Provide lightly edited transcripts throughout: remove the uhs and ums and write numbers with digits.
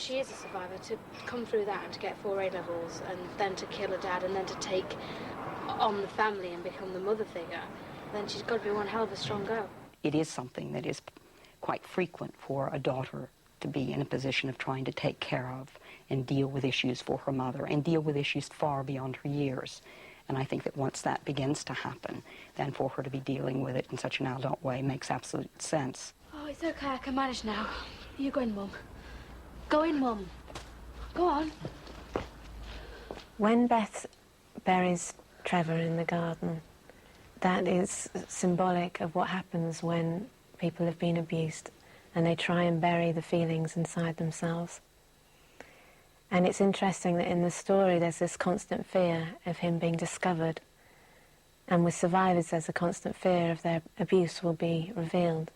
she is a survivor, to come through that and to get 4 A-levels and then to kill her dad and then to take on the family and become the mother figure, then she's got to be one hell of a strong girl. It is something that is quite frequent for a daughter to be in a position of trying to take care of and deal with issues for her mother and deal with issues far beyond her years. And I think that once that begins to happen, then for her to be dealing with it in such an adult way makes absolute sense. Oh, it's okay, I can manage now. You go in, Mum. Go in, Mum. Go on. When Beth buries Trevor in the garden, that is symbolic of what happens when people have been abused and they try and bury the feelings inside themselves. And it's interesting that in the story there's this constant fear of him being discovered, and with survivors there's a constant fear of their abuse will be revealed.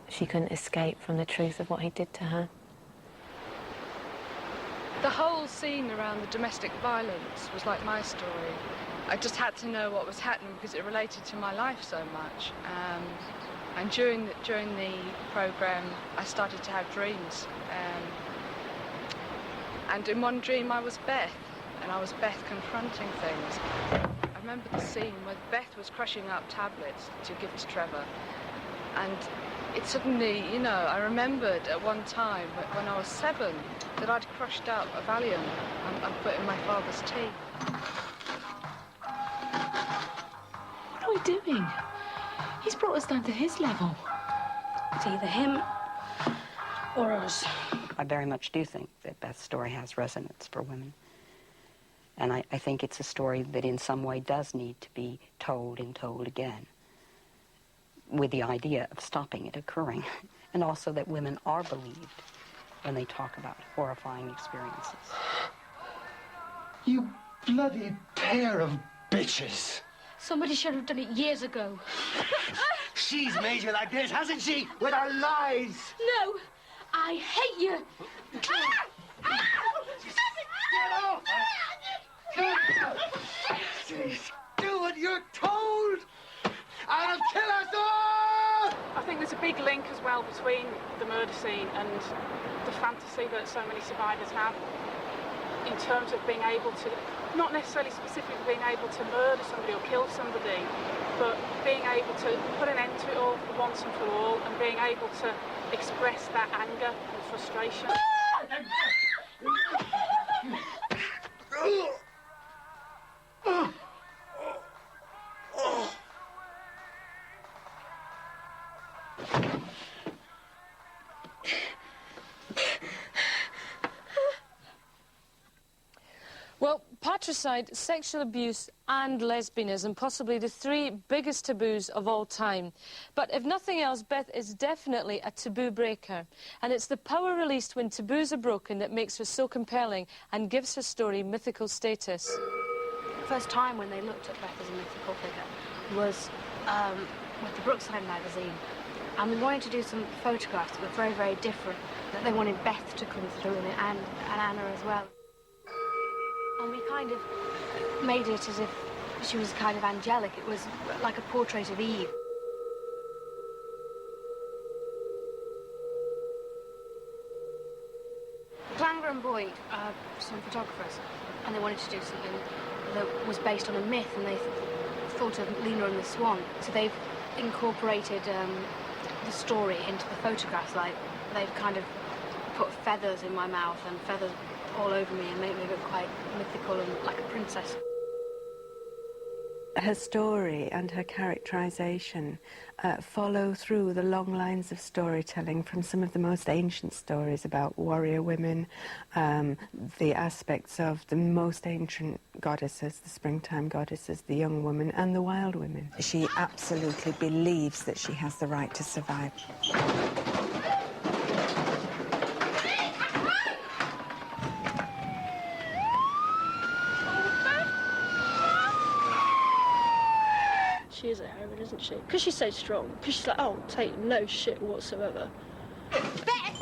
She couldn't escape from the truth of what he did to her. The whole scene around the domestic violence was like my story. I just had to know what was happening because it related to my life so much. And during the programme, I started to have dreams. And in one dream, I was Beth, and I was Beth confronting things. I remember the scene where Beth was crushing up tablets to give to Trevor. And it suddenly, you know, I remembered at one time when I was 7 that I'd crushed up a Valium and put in my father's tea. What are we doing? He's brought us down to his level. It's either him or us. I very much do think that Beth's story has resonance for women. And I think it's a story that in some way does need to be told and told again, with the idea of stopping it occurring, and also that women are believed when they talk about horrifying experiences. You bloody pair of bitches. Somebody should have done it years ago. She's made you like this, hasn't she? With her lies. No, I hate you. Get off! Do what you're told, and I'll kill us all! I think there's a big link as well between the murder scene and the fantasy that so many survivors have in terms of being able to, not necessarily specifically being able to murder somebody or kill somebody, but being able to put an end to it all once and for all, and being able to express that anger and frustration. Well, patricide, sexual abuse and lesbianism, possibly the 3 biggest taboos of all time. But if nothing else, Beth is definitely a taboo breaker. And it's the power released when taboos are broken that makes her so compelling and gives her story mythical status. The first time when they looked at Beth as a mythical figure was with the Brookside magazine. And we wanted to do some photographs that were very, very different. That they wanted Beth to come through in it, and Anna as well. And we kind of made it as if she was kind of angelic. It was like a portrait of Eve. Klanger and Boyd are some photographers, and they wanted to do something that was based on a myth, and they thought of Lena and the Swan. So they've incorporated the story into the photographs. Like, they've kind of put feathers in my mouth and feathers all over me and made me look quite mythical and like a princess. Her story and her characterization follow through the long lines of storytelling from some of the most ancient stories about warrior women, the aspects of the most ancient goddesses, the springtime goddesses, the young woman and the wild women. She absolutely believes that she has the right to survive. She is a heroine, isn't she? Because she's so strong. Because she's like, oh, take no shit whatsoever. I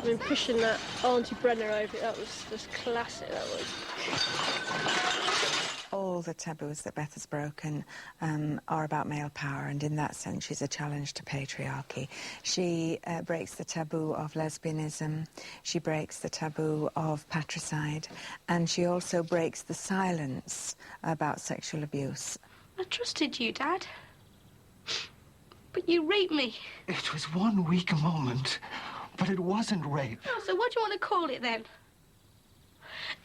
mean, pushing that Auntie Brenner over, that was just classic, that was. All the taboos that Beth has broken are about male power, and in that sense she's a challenge to patriarchy. She breaks the taboo of lesbianism, she breaks the taboo of patricide, and she also breaks the silence about sexual abuse. I trusted you, Dad. But you raped me. It was one weak moment, but it wasn't rape. Oh, so what do you want to call it then?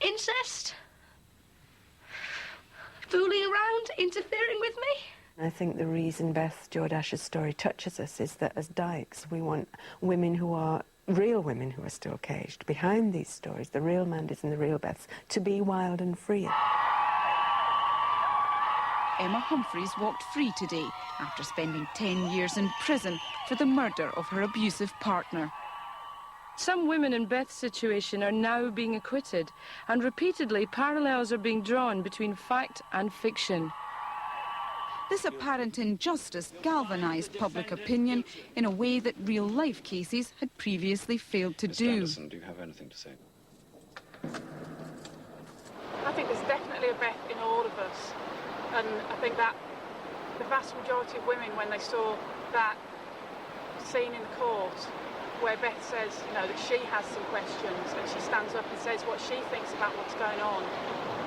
Incest? Fooling around? Interfering with me? I think the reason Beth Jordache's story touches us is that as dykes, we want women who are real women who are still caged behind these stories, the real Mandys and the real Beths, to be wild and free. Emma Humphreys walked free today after spending 10 years in prison for the murder of her abusive partner. Some women in Beth's situation are now being acquitted, and repeatedly parallels are being drawn between fact and fiction. This apparent injustice galvanised public opinion in a way that real-life cases had previously failed to do. Anderson, do you have anything to say? I think there's definitely a Beth in all of us. And I think that the vast majority of women, when they saw that scene in the court where Beth says, you know, that she has some questions and she stands up and says what she thinks about what's going on,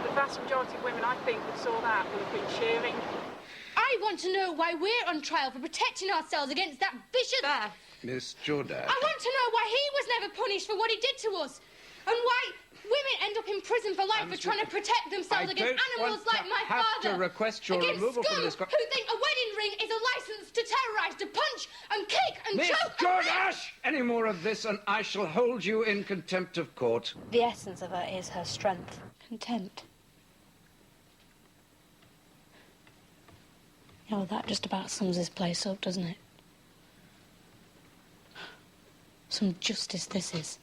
the vast majority of women, I think, that saw that would have been cheering. I want to know why we're on trial for protecting ourselves against that vicious... Miss Jordache. I want to know why he was never punished for what he did to us, and why women end up in prison for life for trying to protect themselves against animals like my father. I have to request your against removal from this... who think a wedding ring is a licence to terrorise, to punch and kick and Miss choke Jordache! Any more of this and I shall hold you in contempt of court. The essence of her is her strength. Contempt. Yeah, well, that just about sums this place up, doesn't it? Some justice this is.